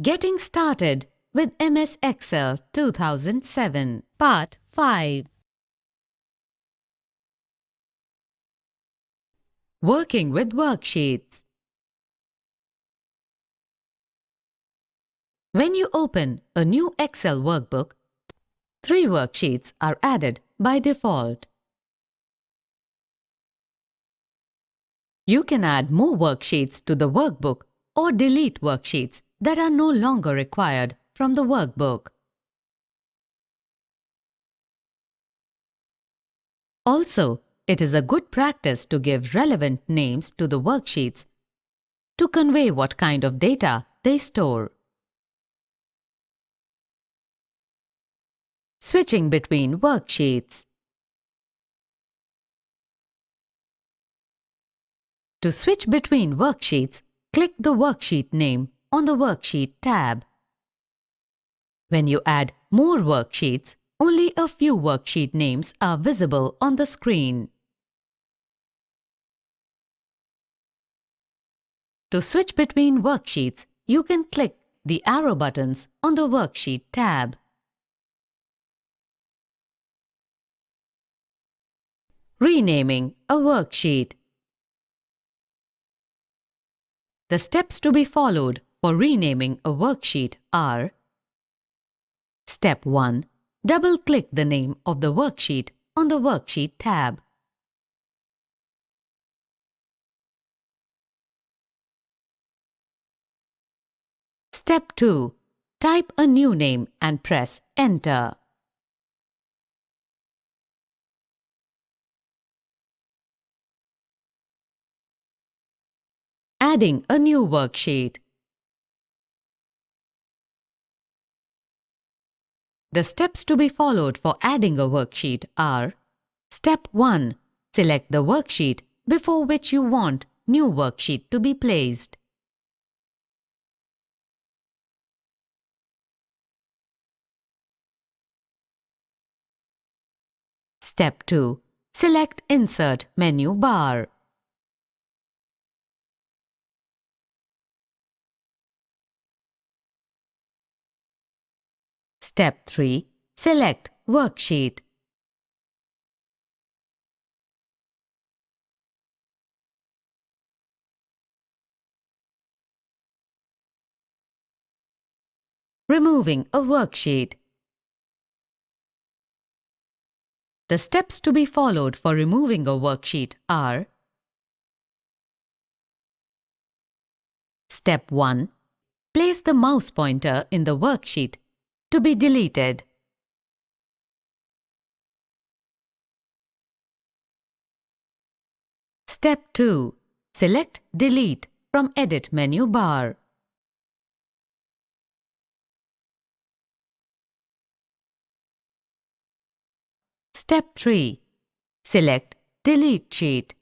Getting started with MS Excel 2007, Part 5. Working with worksheets. When you open a new Excel workbook, 3 worksheets are added by default. You can add more worksheets to the workbook or delete worksheets that are no longer required from the workbook. Also, it is a good practice to give relevant names to the worksheets to convey what kind of data they store. Switching between worksheets. To switch between worksheets, click the worksheet name on the Worksheet tab. When you add more worksheets, only a few worksheet names are visible on the screen. To switch between worksheets, you can click the arrow buttons on the Worksheet tab. Renaming a worksheet. The steps to be followed for renaming a worksheet are: Step 1. Double-click the name of the worksheet on the Worksheet tab. Step 2. Type a new name and press Enter. Adding a new worksheet. The steps to be followed for adding a worksheet are: Step 1. Select the worksheet before which you want new worksheet to be placed. Step 2. Select Insert menu bar. Step 3. Select Worksheet. Removing a worksheet. The steps to be followed for removing a worksheet are: Step 1. Place the mouse pointer in the worksheet to be deleted. Step 2. Select Delete from Edit menu bar. Step 3. Select Delete Sheet.